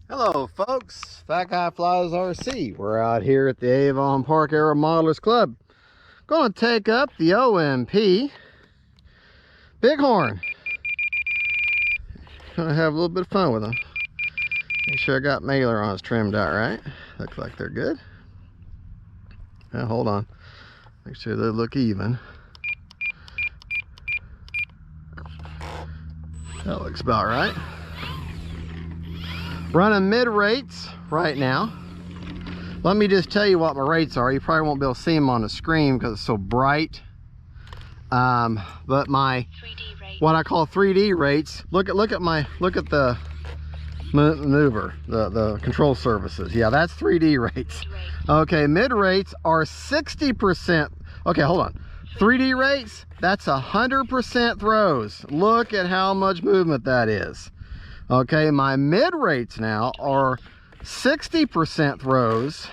Hello folks, Fat Guy Flies RC. We're out here at the Avon Park Aero Modelers Club. Going to take up the OMP Bighorn. Gonna have a little bit of fun with them. Make sure I got my ailerons trimmed out right. Looks like they're good. Now hold on, make sure they look even. That looks about right. Running mid rates right now. Let me just tell you what my rates are. You probably won't be able to see them on the screen because it's so bright. But my 3D rate. What I call 3D rates. Look at the maneuver, the control surfaces. Yeah, that's 3D rates. Okay, mid rates are 60%. Okay, hold on. 3D rates, that's 100% throws. Look at how much movement that is. Okay, my mid rates now are 60% throws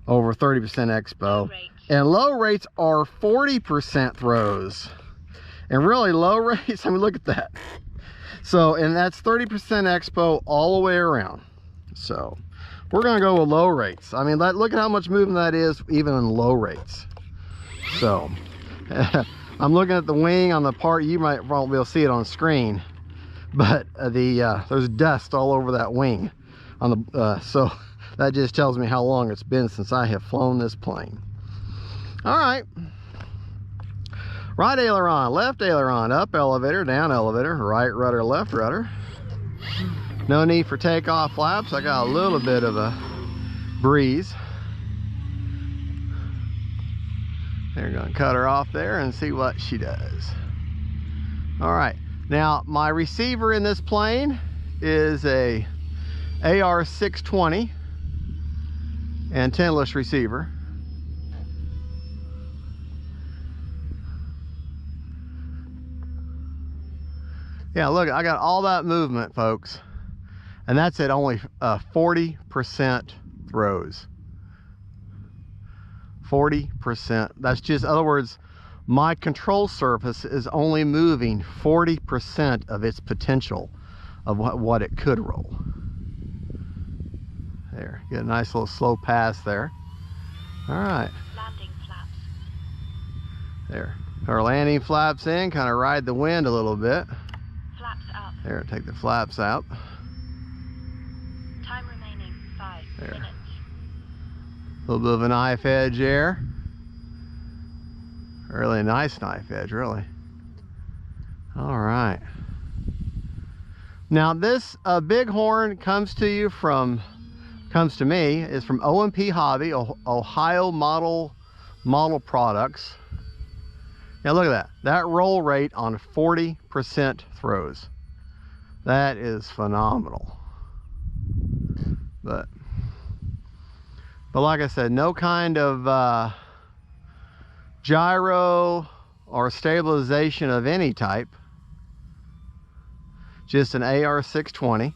over 30% expo, and low rates are 40% throws. And really low rates, I mean, look at that. So, and that's 30% expo all the way around. So we're gonna go with low rates. I mean, look at how much movement that is even in low rates. So I'm looking at the wing on the part, you might won't be able to see it on the screen, but there's dust all over that wing on the so that just tells me how long it's been since I have flown this plane. All right, right aileron, left aileron, up elevator, down elevator, right rudder, left rudder. No need for takeoff flaps. I got a little bit of a breeze. They're gonna cut her off there and see what she does. All right. Now, my receiver in this plane is a AR620 antennaless receiver. Yeah, look, I got all that movement, folks, and that's at only 40% throws. 40%. That's just, in other words, my control surface is only moving 40% of its potential of what it could roll. There, get a nice little slow pass there. All right. Landing flaps. There, our landing flaps in, kind of ride the wind a little bit. Flaps up. There, take the flaps out. Time remaining 5 minutes. A little bit of a knife edge there. Really nice knife edge, really. All right. Now this Bighorn comes to me is from OMP Hobby, Ohio model products. Now look at that. That roll rate on 40% throws. That is phenomenal. But like I said, no kind of gyro or stabilization of any type. Just an AR620.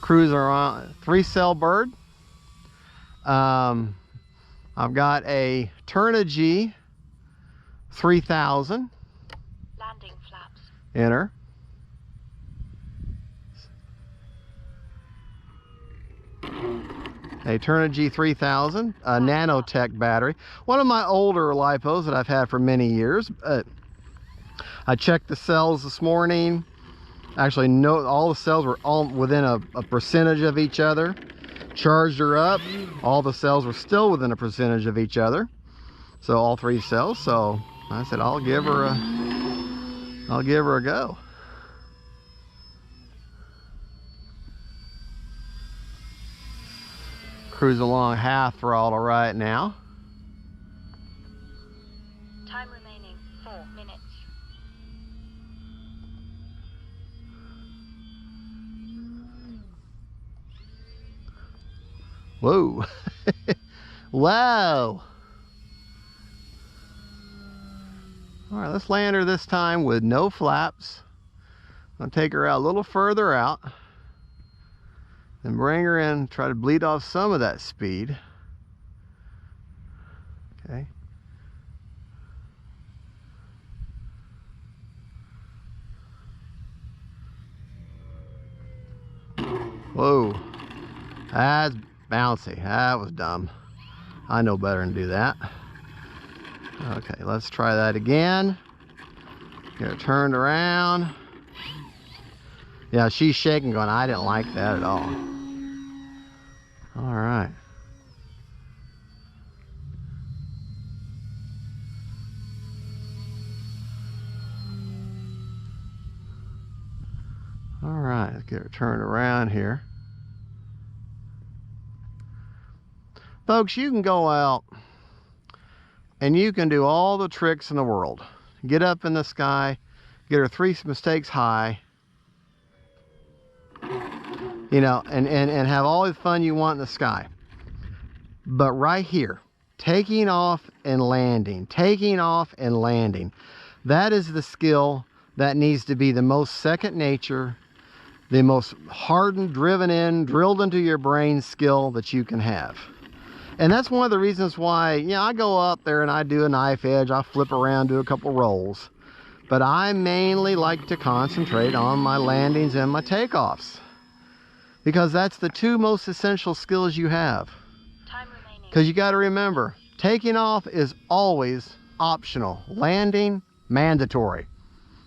Cruiser on 3-cell bird. I've got a Turnigy 3000 Landing flaps. in her. A Turnigy 3000, a nanotech battery. One of my older lipos that I've had for many years. I checked the cells this morning. Actually, no, all the cells were all within a percentage of each other. Charged her up. All the cells were still within a percentage of each other. So all 3 cells. So I said, I'll give her a go. Cruise along half throttle right now. Time remaining 4 minutes. Whoa. Wow. All right, let's land her this time with no flaps. I'll take her out a little further out and bring her in, try to bleed off some of that speed. Okay. Whoa, that's bouncy. That was dumb. I know better than to do that. Okay, let's try that again. Get her turned around. Yeah, she's shaking going, I didn't like that at all. All right. All right, let's get her turned around here. Folks, you can go out and you can do all the tricks in the world. Get up in the sky, get her 3 mistakes high, you know, and have all the fun you want in the sky. But right here, taking off and landing, that is the skill that needs to be the most second nature, the most hardened, driven in, drilled into your brain skill that you can have. And that's one of the reasons why, you know, I go up there and I do a knife edge, I flip around, do a couple rolls. But I mainly like to concentrate on my landings and my takeoffs, because that's the 2 most essential skills you have. Time remaining. Because you got to remember, taking off is always optional. Landing, mandatory.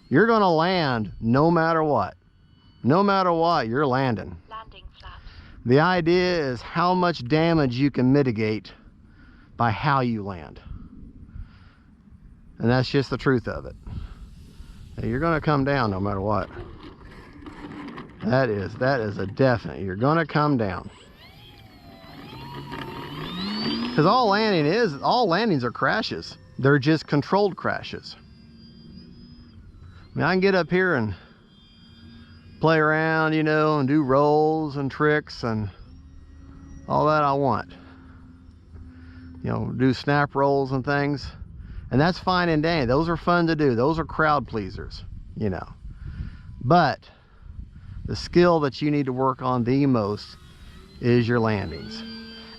You're going to land no matter what. No matter what, you're landing. Landing flaps. The idea is how much damage you can mitigate by how you land. And that's just the truth of it. You're going to come down no matter what. That is a definite. You're going to come down. Because all landings are crashes. They're just controlled crashes. I mean, I can get up here and play around, you know, and do rolls and tricks and all that I want. You know, do snap rolls and things. And that's fine and dandy. Those are fun to do. Those are crowd pleasers, you know. But the skill that you need to work on the most is your landings.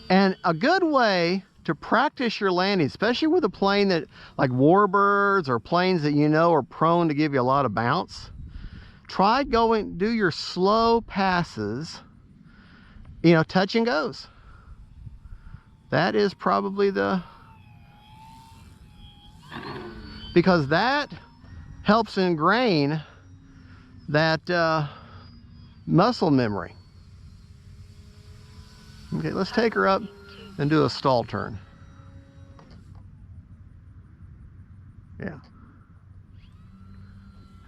And a good way to practice your landings, especially with a plane that, like warbirds or planes that you know are prone to give you a lot of bounce, try do your slow passes, you know, touch and goes. That is probably because that helps ingrain that muscle memory. Okay, let's take her up and do a stall turn. Yeah.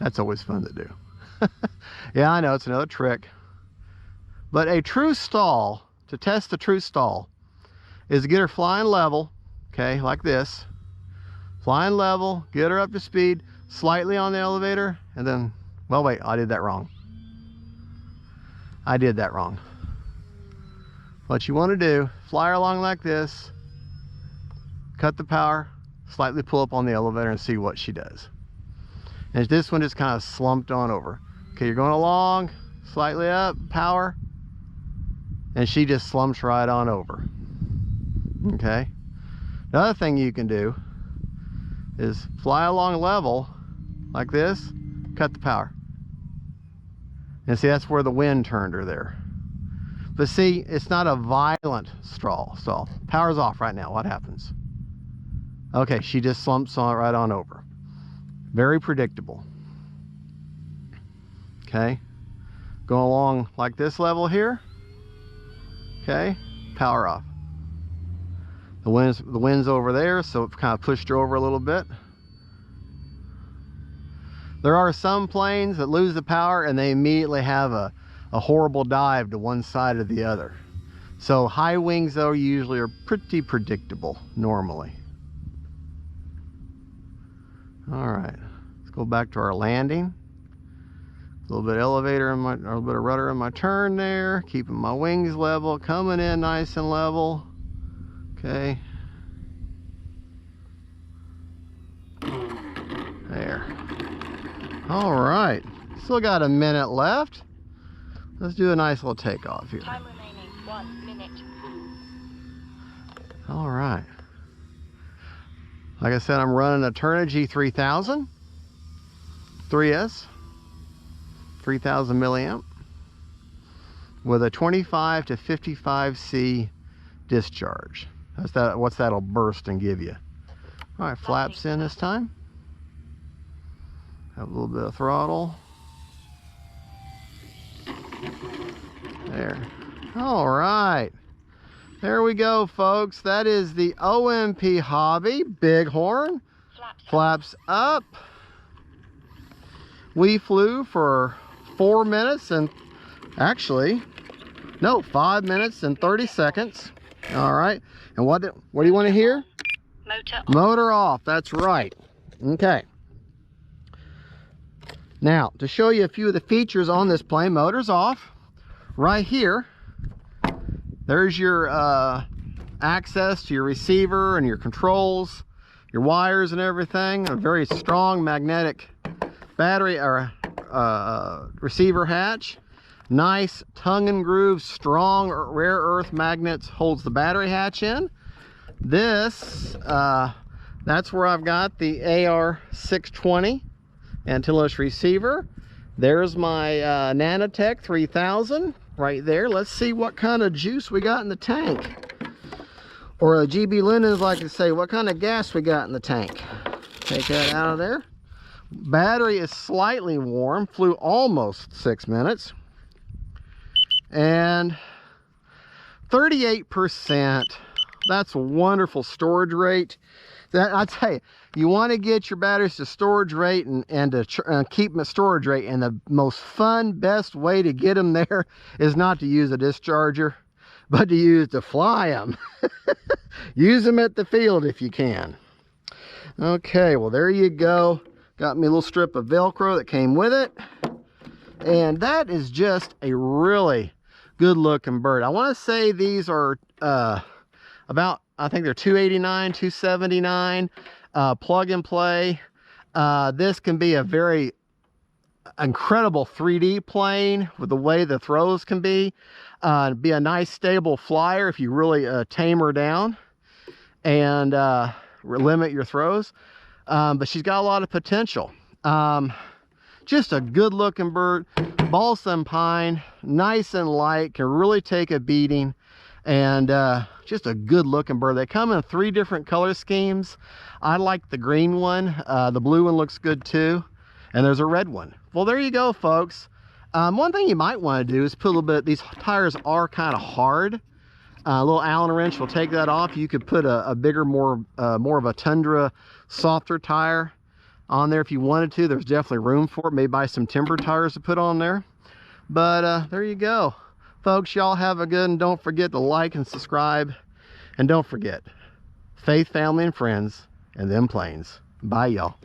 That's always fun to do. Yeah, I know, it's another trick. But a true stall, to test the true stall, is to get her flying level, okay, like this. Flying level, get her up to speed, slightly on the elevator, and then, well, wait, I did that wrong. What you want to do, fly her along like this, cut the power, slightly pull up on the elevator and see what she does. And this one just kind of slumped on over. Okay, you're going along, slightly up, power, and she just slumps right on over. Okay. The other thing you can do is fly along level like this, cut the power. And see, that's where the wind turned her there. But see, it's not a violent stall. Power's off right now. What happens? Okay, she just slumps on right on over. Very predictable. Okay. Go along like this level here. Okay, power off. The wind's over there, so it kind of pushed her over a little bit. There are some planes that lose the power and they immediately have a horrible dive to one side or the other. So high wings, though, usually are pretty predictable normally. All right, let's go back to our landing. A little bit of elevator in a little bit of rudder in my turn there, keeping my wings level, coming in nice and level. Okay. There. All right. Still got a minute left. Let's do a nice little takeoff here. Time remaining 1 minute. All right. Like I said, I'm running a Turnigy 3000 3S, 3000 milliamp. with a 25 to 55C discharge. What's that'll burst and give you. All right, flaps in this time. Have a little bit of throttle. There. All right. There we go, folks. That is the OMP Hobby Bighorn. Flaps up. We flew for 4 minutes and actually, no, 5 minutes and 30 seconds. All right. And what do you want to hear? Motor off. Motor off. That's right. Okay. Now, to show you a few of the features on this plane, motor's off. Right here, there's your access to your receiver and your controls, your wires and everything. A very strong magnetic battery or receiver hatch. Nice tongue and groove, strong rare earth magnets holds the battery hatch in. This, that's where I've got the AR620 antenna-less receiver. There's my Nanotech 3000 right there. Let's see what kind of juice we got in the tank. Or GB Linden's like to say, what kind of gas we got in the tank. Take that out of there. Battery is slightly warm, flew almost 6 minutes. And 38%, that's a wonderful storage rate. That, I tell you, you want to get your batteries to storage rate and to keep them at storage rate, and the most fun, best way to get them there is not to use a discharger, but to fly them. Use them at the field if you can. Okay, well there you go. Got me a little strip of Velcro that came with it. And that is just a really good looking bird. I want to say these are about, I think they're $289, $279, plug and play. This can be a very incredible 3D plane with the way the throws can be. Be a nice stable flyer if you really tame her down and limit your throws. But she's got a lot of potential. Just a good looking bird, balsam pine, nice and light, can really take a beating, and just a good looking bird. They come in 3 different color schemes. I like the green one. The blue one looks good too, and there's a red one. Well, there you go, folks. One thing you might want to do is put a little bit, these tires are kind of hard. A little Allen wrench will take that off. You could put a bigger, more of a Tundra softer tire on there if you wanted to. There's definitely room for it. Maybe buy some timber tires to put on there. But there you go, folks. Y'all have a good, and don't forget to like and subscribe, and don't forget, faith, family, and friends, and them planes. Bye, y'all.